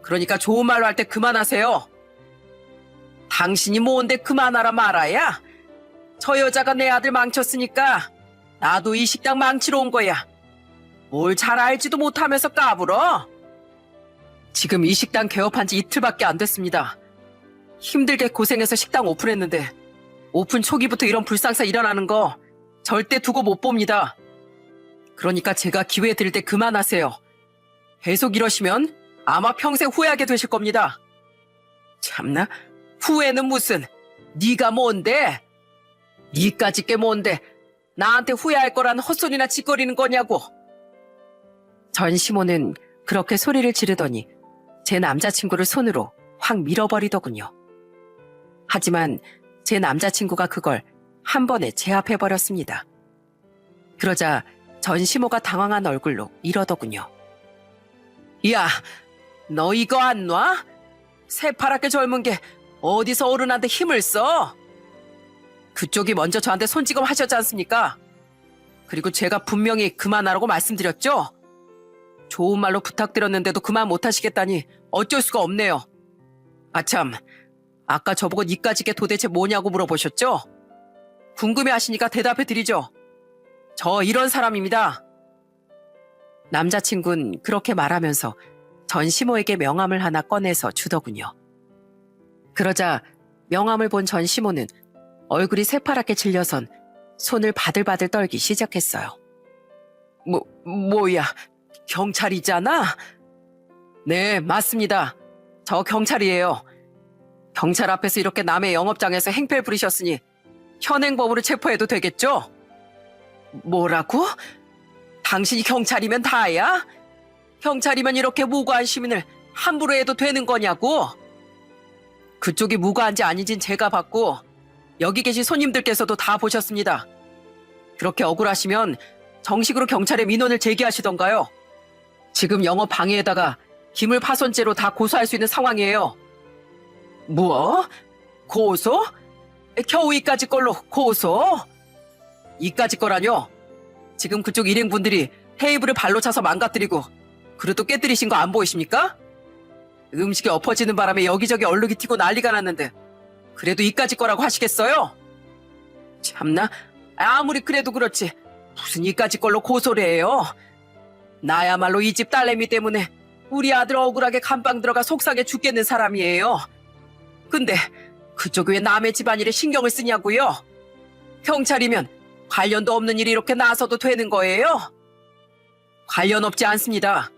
그러니까 좋은 말로 할 때 그만하세요. 당신이 뭔데 그만하라 말아야? 저 여자가 내 아들 망쳤으니까 나도 이 식당 망치러 온 거야. 뭘 잘 알지도 못하면서 까불어? 지금 이 식당 개업한 지 이틀밖에 안 됐습니다. 힘들게 고생해서 식당 오픈했는데 오픈 초기부터 이런 불상사 일어나는 거 절대 두고 못 봅니다. 그러니까 제가 기회 드릴 때 그만하세요. 계속 이러시면 아마 평생 후회하게 되실 겁니다. 참나, 후회는 무슨, 네가 뭔데? 니까짓 게 뭔데 나한테 후회할 거라는 헛소리나 짓거리는 거냐고. 전 시모는 그렇게 소리를 지르더니 제 남자친구를 손으로 확 밀어버리더군요. 하지만 제 남자친구가 그걸 한 번에 제압해버렸습니다. 그러자 전 시모가 당황한 얼굴로 이러더군요. 야, 너 이거 안 놔? 새파랗게 젊은 게 어디서 어른한테 힘을 써? 그쪽이 먼저 저한테 손찌검 하셨지 않습니까? 그리고 제가 분명히 그만하라고 말씀드렸죠? 좋은 말로 부탁드렸는데도 그만 못하시겠다니 어쩔 수가 없네요. 아참, 아까 저보고 니까짓 게 도대체 뭐냐고 물어보셨죠? 궁금해하시니까 대답해드리죠. 저 이런 사람입니다. 남자친구는 그렇게 말하면서 전 시모에게 명함을 하나 꺼내서 주더군요. 그러자 명함을 본 전 시모는 얼굴이 새파랗게 질려선 손을 바들바들 떨기 시작했어요. 뭐야, 경찰이잖아? 네, 맞습니다. 저 경찰이에요. 경찰 앞에서 이렇게 남의 영업장에서 행패를 부리셨으니 현행범으로 체포해도 되겠죠? 뭐라고? 당신이 경찰이면 다야? 경찰이면 이렇게 무고한 시민을 함부로 해도 되는 거냐고? 그쪽이 무고한지 아닌진 제가 봤고 여기 계신 손님들께서도 다 보셨습니다. 그렇게 억울하시면 정식으로 경찰에 민원을 제기하시던가요. 지금 영업 방해에다가 기물 파손죄로 다 고소할 수 있는 상황이에요. 뭐? 고소? 겨우 이까짓 걸로 고소? 이까짓 거라뇨? 지금 그쪽 일행분들이 테이블을 발로 차서 망가뜨리고 그릇도 깨뜨리신 거 안 보이십니까? 음식이 엎어지는 바람에 여기저기 얼룩이 튀고 난리가 났는데 그래도 이까짓 거라고 하시겠어요? 참나, 아무리 그래도 그렇지 무슨 이까짓 걸로 고소를 해요? 나야말로 이 집 딸내미 때문에 우리 아들 억울하게 감방 들어가 속상해 죽겠는 사람이에요. 근데 그쪽이 왜 남의 집안일에 신경을 쓰냐고요? 경찰이면 관련도 없는 일이 이렇게 나서도 되는 거예요? 관련 없지 않습니다.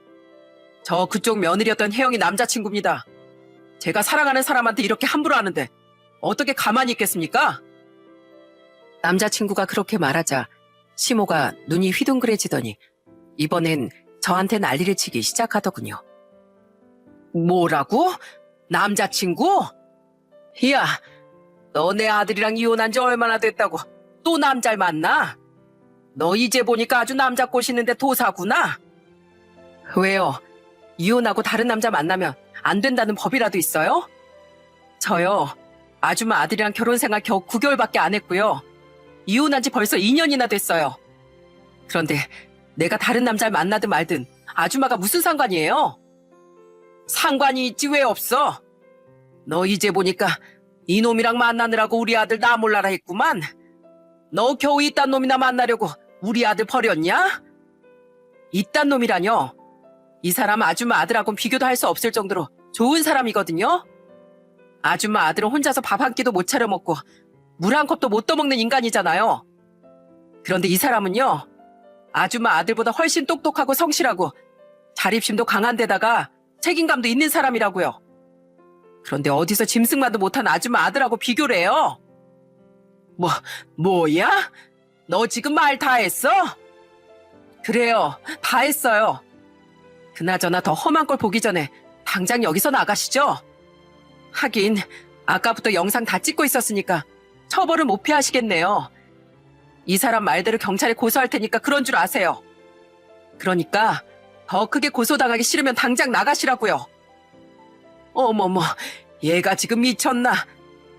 저 그쪽 며느리였던 혜영이 남자친구입니다. 제가 사랑하는 사람한테 이렇게 함부로 하는데 어떻게 가만히 있겠습니까? 남자친구가 그렇게 말하자 시모가 눈이 휘둥그레지더니 이번엔 저한테 난리를 치기 시작하더군요. 뭐라고? 남자친구? 야, 너 내 아들이랑 이혼한 지 얼마나 됐다고 또 남자를 만나? 너 이제 보니까 아주 남자 꼬시는데 도사구나? 왜요? 이혼하고 다른 남자 만나면 안 된다는 법이라도 있어요? 저요, 아줌마 아들이랑 결혼 생활 겨우 9개월밖에 안 했고요. 이혼한 지 벌써 2년이나 됐어요. 그런데 내가 다른 남자를 만나든 말든 아줌마가 무슨 상관이에요? 상관이 있지 왜 없어? 너 이제 보니까 이놈이랑 만나느라고 우리 아들 나 몰라라 했구만. 너 겨우 이딴 놈이나 만나려고 우리 아들 버렸냐? 이딴 놈이라뇨? 이 사람 아줌마 아들하고는 비교도 할 수 없을 정도로 좋은 사람이거든요. 아줌마 아들은 혼자서 밥 한 끼도 못 차려 먹고 물 한 컵도 못 떠먹는 인간이잖아요. 그런데 이 사람은요, 아줌마 아들보다 훨씬 똑똑하고 성실하고 자립심도 강한 데다가 책임감도 있는 사람이라고요. 그런데 어디서 짐승만도 못한 아줌마 아들하고 비교를 해요? 뭐야? 너 지금 말 다 했어? 그래요, 다 했어요. 그나저나 더 험한 걸 보기 전에 당장 여기서 나가시죠. 하긴 아까부터 영상 다 찍고 있었으니까 처벌을 못 피하시겠네요. 이 사람 말대로 경찰에 고소할 테니까 그런 줄 아세요. 그러니까 더 크게 고소당하기 싫으면 당장 나가시라고요. 어머머, 얘가 지금 미쳤나?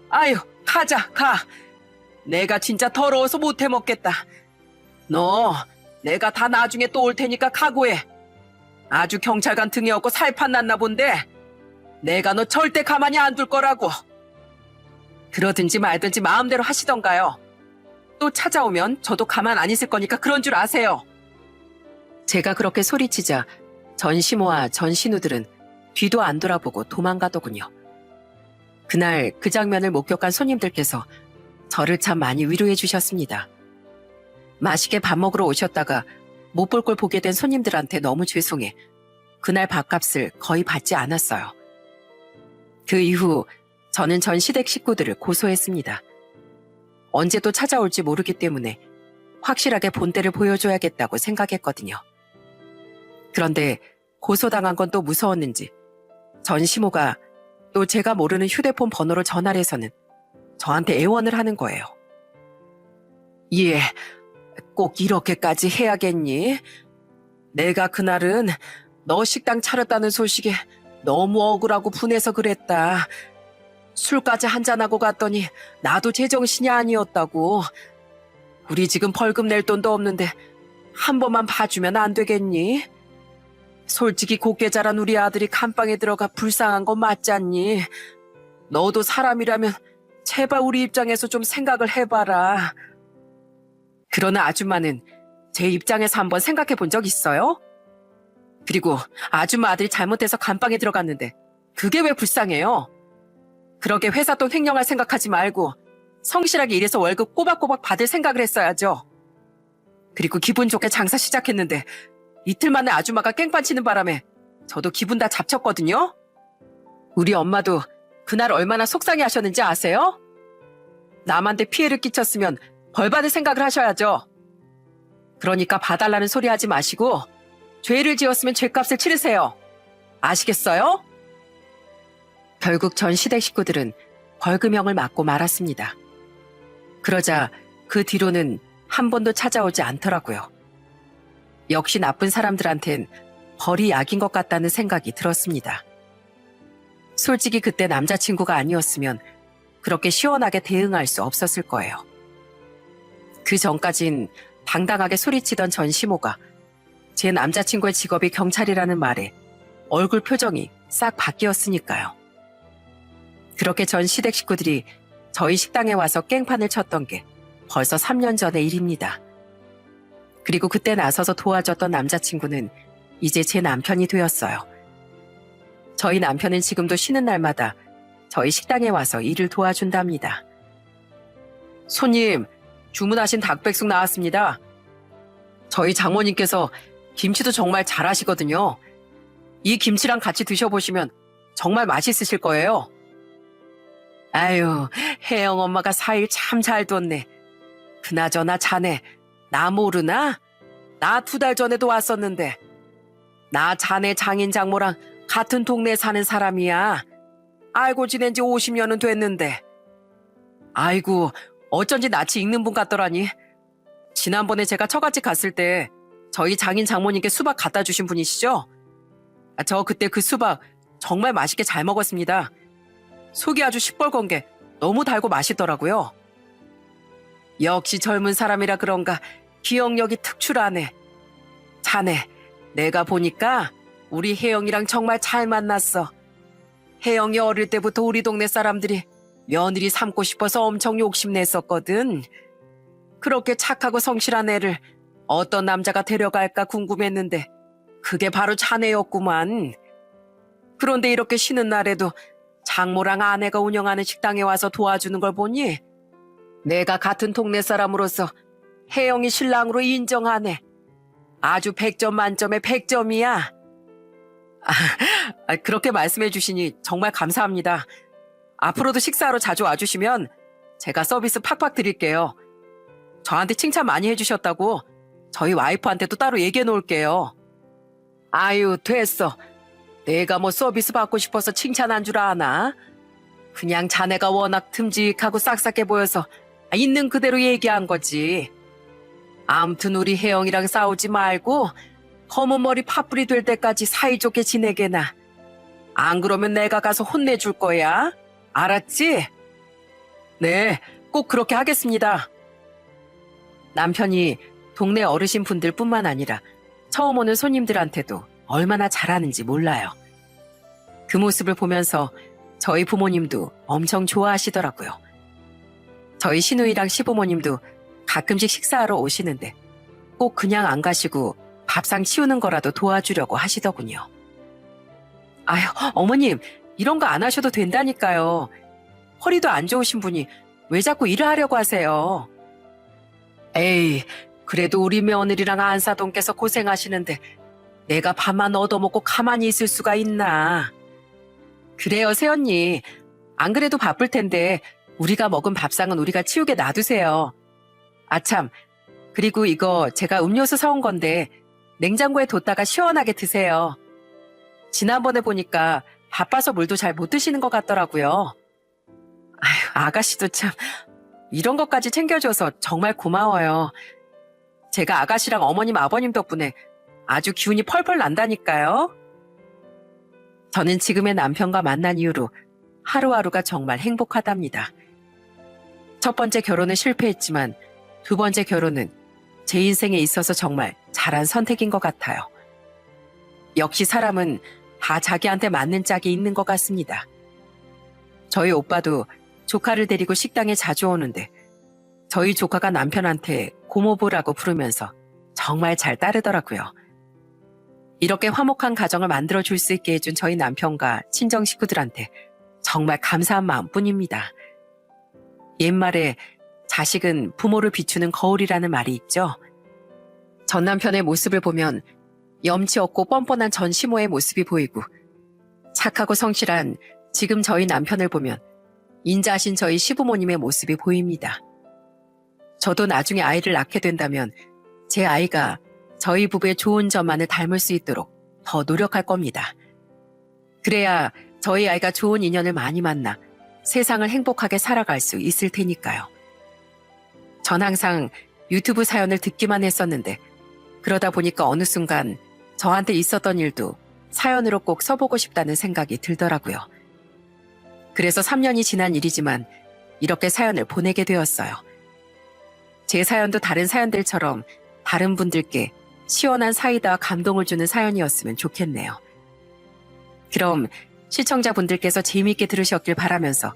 아유, 가자, 가. 내가 진짜 더러워서 못 해먹겠다. 너, 내가 다 나중에 또 올 테니까 각오해. 아주 경찰관 등에 업고 살판 났나 본데 내가 너 절대 가만히 안 둘 거라고. 그러든지 말든지 마음대로 하시던가요. 또 찾아오면 저도 가만 안 있을 거니까 그런 줄 아세요. 제가 그렇게 소리치자 전시모와 전신우들은 뒤도 안 돌아보고 도망가더군요. 그날 그 장면을 목격한 손님들께서 저를 참 많이 위로해 주셨습니다. 맛있게 밥 먹으러 오셨다가 못 볼 걸 보게 된 손님들한테 너무 죄송해 그날 밥값을 거의 받지 않았어요. 그 이후 저는 전 시댁 식구들을 고소했습니다. 언제 또 찾아올지 모르기 때문에 확실하게 본때를 보여줘야겠다고 생각했거든요. 그런데 고소당한 건 또 무서웠는지 전 시모가 또 제가 모르는 휴대폰 번호로 전화를 해서는 저한테 애원을 하는 거예요. 예, 꼭 이렇게까지 해야겠니? 내가 그날은 너 식당 차렸다는 소식에 너무 억울하고 분해서 그랬다. 술까지 한잔하고 갔더니 나도 제정신이 아니었다고. 우리 지금 벌금 낼 돈도 없는데 한 번만 봐주면 안 되겠니? 솔직히 곱게 자란 우리 아들이 감방에 들어가 불쌍한 건 맞잖니? 너도 사람이라면 제발 우리 입장에서 좀 생각을 해봐라. 그러나 아줌마는 제 입장에서 한번 생각해 본 적 있어요? 그리고 아줌마 아들이 잘못해서 감방에 들어갔는데 그게 왜 불쌍해요? 그러게 회사 돈 횡령할 생각하지 말고 성실하게 일해서 월급 꼬박꼬박 받을 생각을 했어야죠. 그리고 기분 좋게 장사 시작했는데 이틀 만에 아줌마가 깽판 치는 바람에 저도 기분 다 잡쳤거든요. 우리 엄마도 그날 얼마나 속상해 하셨는지 아세요? 남한테 피해를 끼쳤으면 벌 받을 생각을 하셔야죠. 그러니까 봐달라는 소리 하지 마시고 죄를 지었으면 죄값을 치르세요. 아시겠어요? 결국 전 시댁 식구들은 벌금형을 맞고 말았습니다. 그러자 그 뒤로는 한 번도 찾아오지 않더라고요. 역시 나쁜 사람들한텐 벌이 약인 것 같다는 생각이 들었습니다. 솔직히 그때 남자친구가 아니었으면 그렇게 시원하게 대응할 수 없었을 거예요. 그 전까진 당당하게 소리치던 전시모가 제 남자친구의 직업이 경찰이라는 말에 얼굴 표정이 싹 바뀌었으니까요. 그렇게 전 시댁 식구들이 저희 식당에 와서 깽판을 쳤던 게 벌써 3년 전의 일입니다. 그리고 그때 나서서 도와줬던 남자친구는 이제 제 남편이 되었어요. 저희 남편은 지금도 쉬는 날마다 저희 식당에 와서 일을 도와준답니다. 손님, 주문하신 닭백숙 나왔습니다. 저희 장모님께서 김치도 정말 잘하시거든요. 이 김치랑 같이 드셔보시면 정말 맛있으실 거예요. 아유, 혜영 엄마가 사일 참 잘 뒀네. 그나저나 자네 나 모르나? 나 2달 전에도 왔었는데. 나 자네 장인 장모랑 같은 동네에 사는 사람이야. 알고 지낸 지 50년은 됐는데. 아이고, 어쩐지 낯이 익는 분 같더라니. 지난번에 제가 처갓집 갔을 때 저희 장인 장모님께 수박 갖다 주신 분이시죠? 저 그때 그 수박 정말 맛있게 잘 먹었습니다. 속이 아주 시뻘건 게 너무 달고 맛있더라고요. 역시 젊은 사람이라 그런가 기억력이 특출하네. 자네, 내가 보니까 우리 혜영이랑 정말 잘 만났어. 혜영이 어릴 때부터 우리 동네 사람들이 며느리 삼고 싶어서 엄청 욕심냈었거든. 그렇게 착하고 성실한 애를 어떤 남자가 데려갈까 궁금했는데 그게 바로 자네였구만. 그런데 이렇게 쉬는 날에도 장모랑 아내가 운영하는 식당에 와서 도와주는 걸 보니 내가 같은 동네 사람으로서 혜영이 신랑으로 인정하네. 아주 100점 만점에 100점이야. 그렇게 말씀해 주시니 정말 감사합니다. 앞으로도 식사하러 자주 와주시면 제가 서비스 팍팍 드릴게요. 저한테 칭찬 많이 해주셨다고 저희 와이프한테도 따로 얘기해 놓을게요. 아유, 됐어. 내가 뭐 서비스 받고 싶어서 칭찬한 줄 아나? 그냥 자네가 워낙 듬직하고 싹싹해 보여서 있는 그대로 얘기한 거지. 암튼 우리 혜영이랑 싸우지 말고 검은 머리 팥불이 될 때까지 사이좋게 지내게나. 안 그러면 내가 가서 혼내줄 거야. 알았지? 네, 꼭 그렇게 하겠습니다. 남편이 동네 어르신분들 뿐만 아니라 처음 오는 손님들한테도 얼마나 잘하는지 몰라요. 그 모습을 보면서 저희 부모님도 엄청 좋아하시더라고요. 저희 시누이랑 시부모님도 가끔씩 식사하러 오시는데 꼭 그냥 안 가시고 밥상 치우는 거라도 도와주려고 하시더군요. 아유, 어머님, 이런 거 안 하셔도 된다니까요. 허리도 안 좋으신 분이 왜 자꾸 일을 하려고 하세요? 에이, 그래도 우리 며느리랑 안사돈께서 고생하시는데 내가 밥만 얻어먹고 가만히 있을 수가 있나. 그래요, 새언니. 안 그래도 바쁠 텐데 우리가 먹은 밥상은 우리가 치우게 놔두세요. 아참, 그리고 이거 제가 음료수 사온 건데 냉장고에 뒀다가 시원하게 드세요. 지난번에 보니까 바빠서 물도 잘 못 드시는 것 같더라고요. 아휴, 아가씨도 참 이런 것까지 챙겨줘서 정말 고마워요. 제가 아가씨랑 어머님 아버님 덕분에 아주 기운이 펄펄 난다니까요. 저는 지금의 남편과 만난 이후로 하루하루가 정말 행복하답니다. 첫 번째 결혼은 실패했지만 2번째 결혼은 제 인생에 있어서 정말 잘한 선택인 것 같아요. 역시 사람은 다 자기한테 맞는 짝이 있는 것 같습니다. 저희 오빠도 조카를 데리고 식당에 자주 오는데 저희 조카가 남편한테 고모부라고 부르면서 정말 잘 따르더라고요. 이렇게 화목한 가정을 만들어줄 수 있게 해준 저희 남편과 친정 식구들한테 정말 감사한 마음뿐입니다. 옛말에 자식은 부모를 비추는 거울이라는 말이 있죠. 전 남편의 모습을 보면 염치 없고 뻔뻔한 전 시모의 모습이 보이고 착하고 성실한 지금 저희 남편을 보면 인자하신 저희 시부모님의 모습이 보입니다. 저도 나중에 아이를 낳게 된다면 제 아이가 저희 부부의 좋은 점만을 닮을 수 있도록 더 노력할 겁니다. 그래야 저희 아이가 좋은 인연을 많이 만나 세상을 행복하게 살아갈 수 있을 테니까요. 전 항상 유튜브 사연을 듣기만 했었는데 그러다 보니까 어느 순간 저한테 있었던 일도 사연으로 꼭 써보고 싶다는 생각이 들더라고요. 그래서 3년이 지난 일이지만 이렇게 사연을 보내게 되었어요. 제 사연도 다른 사연들처럼 다른 분들께 시원한 사이다와 감동을 주는 사연이었으면 좋겠네요. 그럼 시청자분들께서 재미있게 들으셨길 바라면서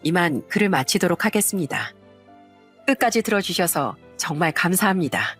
이만 글을 마치도록 하겠습니다. 끝까지 들어주셔서 정말 감사합니다.